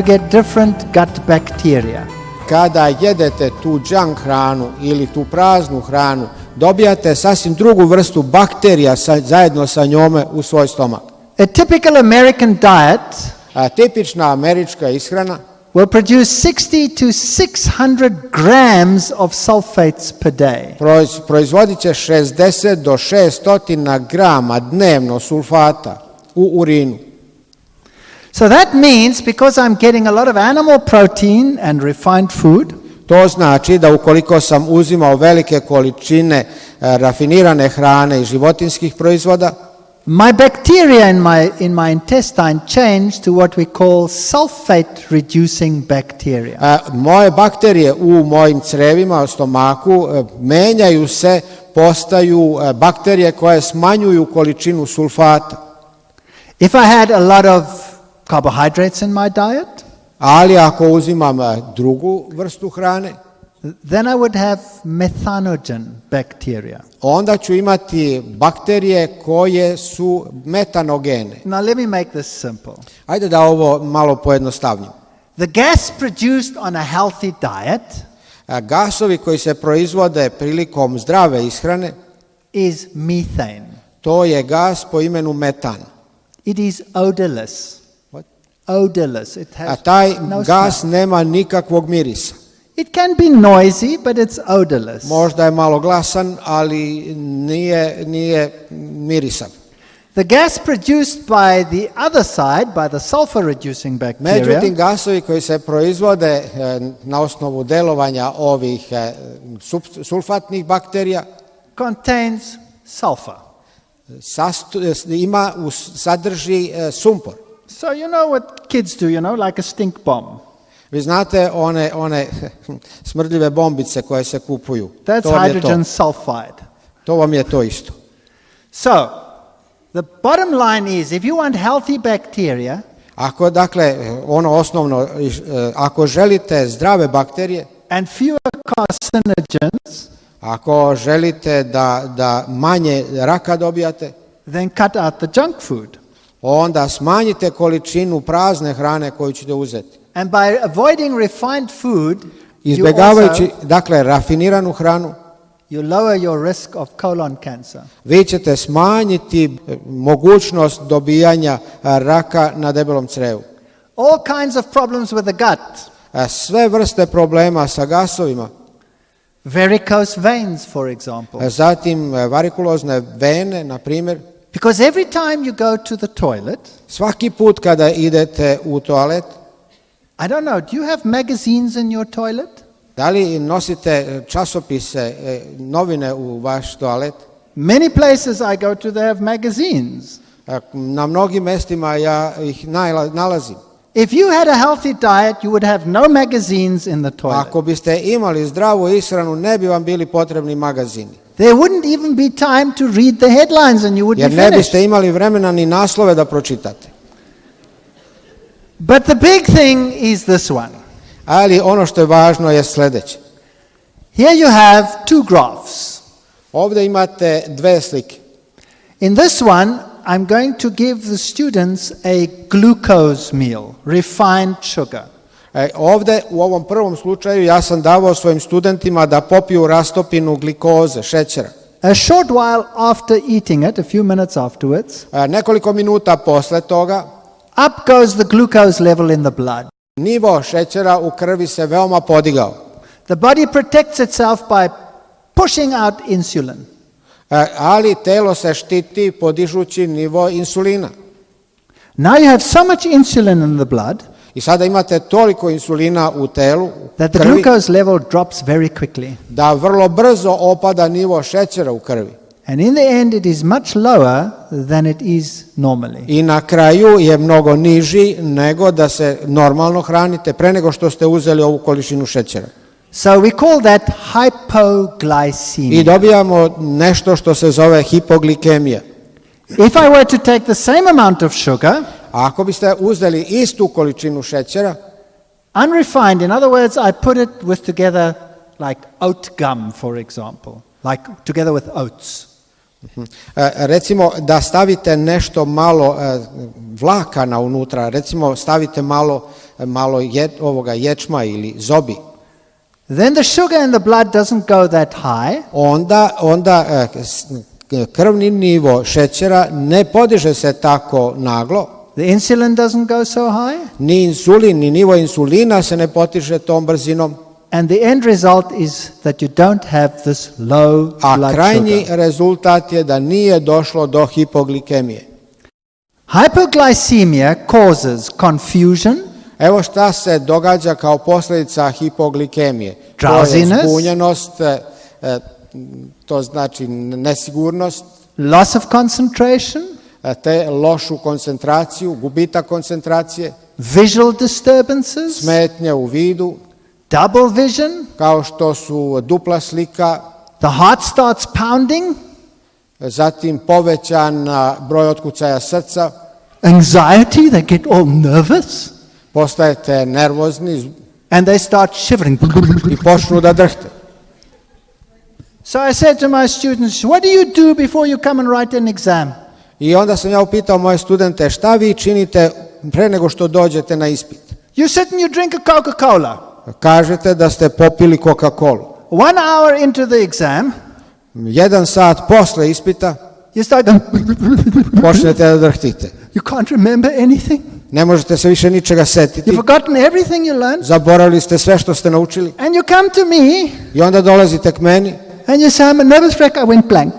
you get different gut bacteria. Kada jedete tu junk hranu ili tu praznu hranu, dobijate sasvim drugu vrstu bakterija zajedno sa njome u svoj stomak. A typical American diet Tipična američka ishrana will produce 60 to 600 grams of sulfates per day. proizvodit će 60 do 600 grama dnevno sulfata u urinu. So that means, because I'm getting a lot of animal protein and refined food, To znači da ukoliko sam uzimao velike količine rafinirane hrane i životinskih proizvoda, my bacteria in my intestine change to what we call sulfate reducing bacteria. moje bakterije u mojim crevima, stomaku, menjaju se, postaju bakterije koje smanjuju količinu sulfata. If I had a lot of carbohydrates in my diet, Ali ako uzimam drugu vrstu hrane, then I would have methanogen bacteria. onda ću imati bakterije koje su metanogene. Now let me make this simple. Ajde da ovo malo pojednostavnim. The gas produced on a healthy diet Gasovi koji se proizvode prilikom zdrave ishrane, is methane. to je gas po imenu metan. It is odorless. What? Odorless. It A has taj no gas smell. nema nikakvog mirisa. It can be noisy, but it's odorless. Možda je malo glasan, ali nije mirisav. The gas produced by the other side, by the sulfur reducing bacteria, Međutim, gasovi koji se proizvode na osnovu delovanja ovih sulfatnih bakterija contains sulfur. sadrži sumpor. So you know what kids do, like a stink bomb. Vi znate one smrdljive bombice koje se kupuju. That's To vam je to. hydrogen sulfide. To vam je to isto. So, the bottom line is, if you want healthy bacteria, Ako, dakle, ono osnovno, ako želite zdrave bakterije, and fewer carcinogens, ako želite da manje raka dobijate, then cut out the junk food. onda smanjite količinu prazne hrane koju ćete uzeti. And by avoiding refined food, Izbjegavajući, dakle, rafiniranu hranu, you lower your risk of colon cancer. vi ćete smanjiti mogućnost dobijanja raka na debelom crevu. All kinds of problems with the gut. Sve vrste problema sa gasovima, Varicose veins, for example. zatim varikulozne vene, na primjer, Because every time you go to the toilet, svaki put kada idete u toalet, I don't know, do you have magazines in your toilet? da li nosite časopise, novine u vaš toalet? Many places I go to, they have magazines. Na mnogim mestima ja ih nalazim. If you had a healthy diet, you would have no magazines in the toilet. Ako biste imali zdravu ishranu, ne bi vam bili potrebni magazini. There wouldn't even be time to read the headlines and you would Jer be ne finished. biste imali vremena ni naslove da pročitate. But the big thing is this one. Ali ono što je važno je sljedeće. Here you have two graphs. Ovdje imate dve slike. In this one, I'm going to give the students a glucose meal, refined sugar. Ovdje u ovom prvom slučaju ja sam davao svojim studentima da popiju rastopinu glikoze, šećera. A short while after eating it, a few minutes afterwards, Nekoliko minuta posle toga, up goes the glucose level in the blood. nivo šećera u krvi se veoma podigao. The body protects itself by pushing out insulin. Ali telo se štiti podižući nivo insulina. Now you have so much insulin in the blood I sada imate toliko insulina u telu, that the krvi, glucose level drops very quickly. da vrlo brzo opada nivo šećera u krvi. And in the end, it is much lower than it is normally. I na kraju je mnogo niži nego da se normalno hranite pre nego što ste uzeli ovu količinu šećera. So we call that I hypoglycemia. dobijamo nešto što se zove hipoglikemija. If I were to take the same amount of sugar, A ako biste uzeli istu količinu šećera, unrefined, in other words, I put it with together like oat gum, for example, like together with oats. recimo da stavite nešto malo vlakana unutra, recimo stavite malo malo ječma ili zobi, then the sugar in the blood doesn't go that high. Onda krvni nivo šećera ne podiže se tako naglo. The insulin doesn't go so high. Ni nivo insulina se ne potiže tom brzinom. And the end result is that you don't have this low blood A krajnji sugar. rezultat je da nije došlo do hipoglikemije. Hypoglycemia causes confusion, Evo šta se događa kao posljedica hipoglikemije. Drowsiness. To je zbunjenost, to znači nesigurnost, loss of concentration, te lošu koncentraciju, gubitak koncentracije, visual disturbances, smetnje u vidu, double vision, kao što su dupla slika, the heart starts pounding, zatim povećan broj otkucaja srca, anxiety, they get all nervous, postajete nervozni and they start shivering. i počnu da drhte. So I said to my students, what do you do before you come and write an exam? I onda sam ja upitao moje studente, šta vi činite pre nego što dođete na ispit? You sit and you drink a Coca-Cola. Kažete da ste popili Coca-Colu. 1 hour into the exam, 1 sat posle ispita you start going, počnete da drhtite. you can't remember anything. Ne možete se više ničega setiti. You've forgotten everything you learned. Zaboravili ste sve što ste naučili. And you come to me I onda dolazite k meni. and you say, I'm a nervous wreck, I went blank.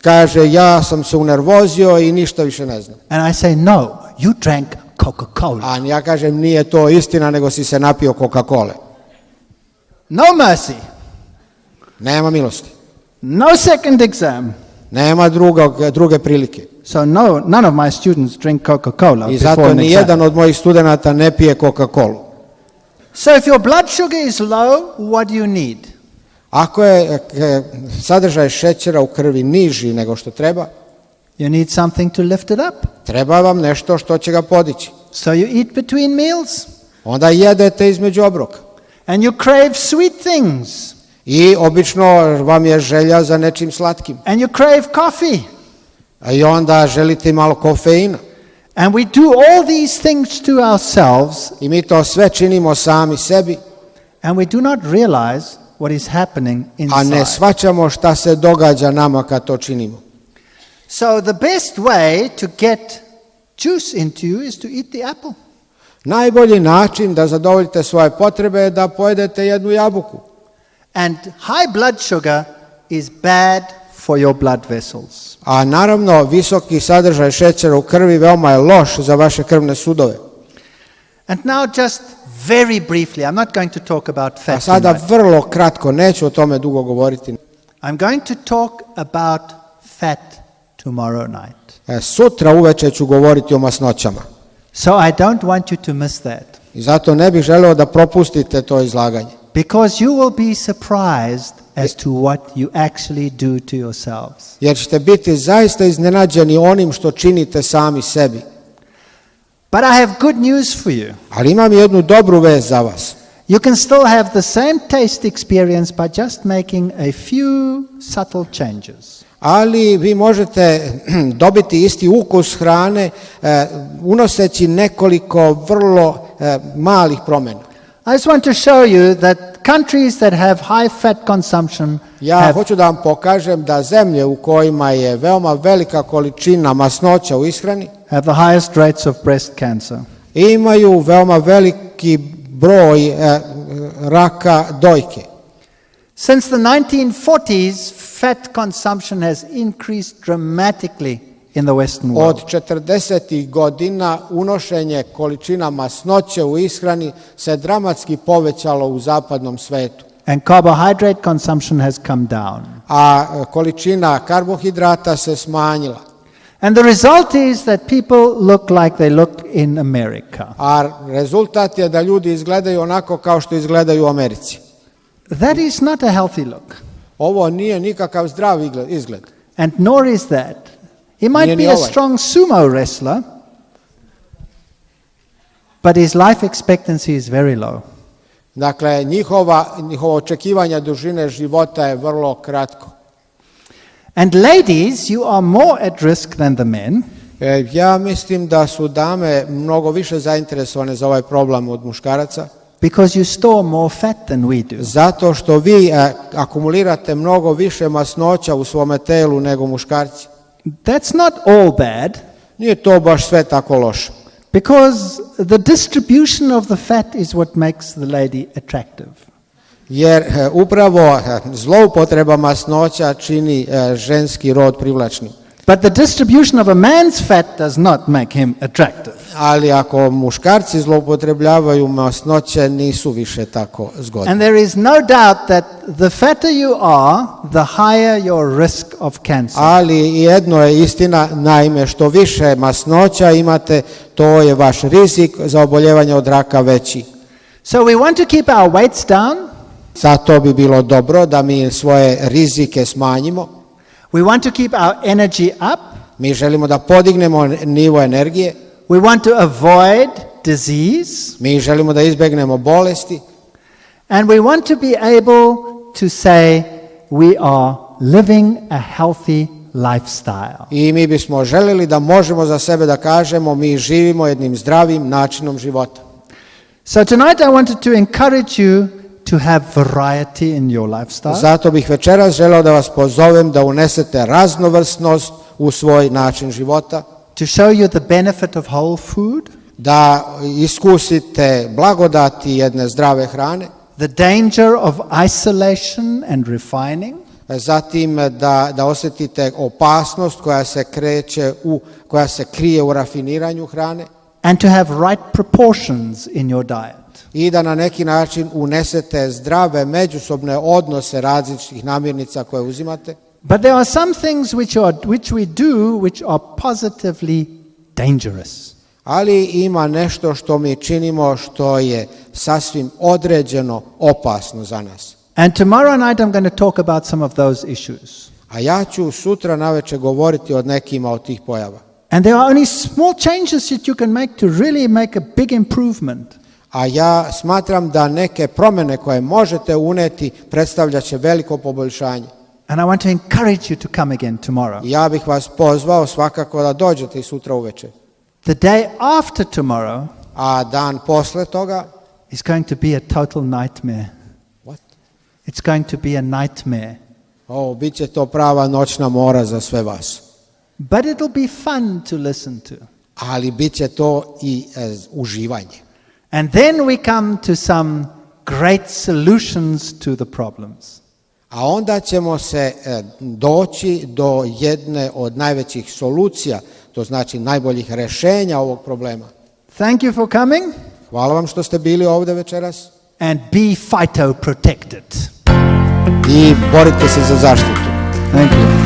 Kaže, ja sam se unervozio i ništa više ne znam. And I say, no, you drank Coca-Cola. A ja kažem, nije to istina, nego si se napio Coca-Cole. No mercy. Nema milosti. No second exam. Nema druge prilike. So none of my students drink Coca-Cola I before zato an ni exam. jedan od mojih studenata ne pije Coca-Colu. So if your blood sugar is low, what do you need? Ako je sadržaj šećera u krvi niži nego što treba, You need something to lift it up. treba vam nešto što će ga podići. So you eat between meals. Onda jedete između obroka. And you crave sweet things. I obično vam je želja za nečim slatkim. And you crave coffee. A i onda želite malo kofeina. And we do all these things to ourselves. I mi to sve činimo sami sebi, And we do not realize what is happening a ne inside. shvaćamo šta se događa nama kad to činimo. So the best way to get juice into you is to eat the apple. Najbolji način da zadovoljite svoje potrebe je da pojedete jednu jabuku. And high blood sugar is bad for your blood vessels. A naravno, visoki sadržaj šećera u krvi veoma je loš za vaše krvne sudove. And now just very briefly, I'm not going to talk about A fat sada tonight. vrlo kratko, neću o tome dugo govoriti. I'm going to talk about fat tomorrow night. Sutra uveče ću govoriti o masnoćama. So I don't want you to miss that. I zato ne bih želeo da propustite to izlaganje. Because you will be surprised as to what you actually do to yourselves. Jer ćete biti zaista iznenađeni onim što činite sami sebi. But I have good news for you. Ali imam jednu dobru vest za vas. You can still have the same taste experience by just making a few subtle changes. Ali vi možete dobiti isti ukus hrane unoseći nekoliko vrlo malih promjena. I just want to show you that countries that have high fat consumption Ja hoću da vam pokažem da zemlje u kojima je veoma velika količina masnoća u ishrani have the highest rates of breast cancer. imaju veoma veliki broj raka dojke. Since the 1940s, fat consumption has increased dramatically in the Western world. Od 40. godina unošenje količina masnoće u ishrani se dramatski povećalo u zapadnom svetu. And carbohydrate consumption has come down. A količina karbohidrata se smanjila. And the result is that people look like they look in America. A rezultat je da ljudi izgledaju onako kao što izgledaju u Americi. That is not a healthy look. Ovo nije nikakav zdrav izgled. And nor is that. He might Nije ni be a ovaj. strong sumo wrestler, but his life expectancy is very low. Dakle, njihovo očekivanje dužine života je vrlo kratko. And ladies, you are more at risk than the men. Ja mislim da su dame mnogo više zainteresovane za ovaj problem od muškaraca. Because you store more fat than we do. Zato što vi akumulirate mnogo više masnoća u svome telu nego muškarci. That's not all bad. Nije to baš sve tako loše. Because the distribution of the fat is what makes the lady attractive. Jer upravo zloupotreba masnoća čini ženski rod privlačnim. But the distribution of a man's fat does not make him attractive. Ali ako muškarci zloupotrebljavaju masnoće, nisu više tako zgodni. And there is no doubt that the fatter you are, the higher your risk of cancer. Ali jedno je istina, naime, što više masnoća imate, to je vaš rizik za oboljevanje od raka veći. So we want to keep our weights down. Zato bi bilo dobro da mi svoje rizike smanjimo. We want to keep our energy up. Mi želimo da podignemo nivo energije. We want to avoid disease. Mi želimo da izbegnemo bolesti. And we want to be able to say we are living a healthy lifestyle. I mi bismo želeli da možemo za sebe da kažemo mi živimo jednim zdravim načinom života. So tonight I wanted to encourage you to have variety in your lifestyle. Zato bih večeras želeo da vas pozovem da unesete raznovrsnost u svoj način života. To show you the benefit of whole food. Da iskusite blagodati jedne zdrave hrane. The danger of isolation and refining. Zatim da osjetite opasnost koja se krije u rafiniranju hrane. And to have right proportions in your diet. I da na neki način unesete zdrave međusobne odnose različitih namirnica koje uzimate. But there are some things which we do which are positively dangerous. Ali ima nešto što mi činimo što je sasvim određeno opasno za nas. And tomorrow night I'm going to talk about some of those issues. A ja ću sutra navečer govoriti o nekima od tih pojava. And there are only small changes that you can make to really make a big improvement. A ja smatram da neke promjene koje možete uneti predstavljat će veliko poboljšanje. And I want to encourage you to come again tomorrow. Ja bih vas pozvao svakako da dođete i sutra uveče. The day after tomorrow, a dan posle toga is going to be a total nightmare. What? It's going to be a nightmare. Bit će to prava noćna mora za sve vas. But it'll be fun to listen to. Ali bit će to i uživanje. And then we come to some great solutions to the problems. A onda ćemo se doći do jedne od najvećih solucija, to znači najboljih rješenja ovog problema. Thank you for coming. Hvala vam što ste bili ovdje večeras. And be phytoprotected. I borite se za zaštitu. Thank you.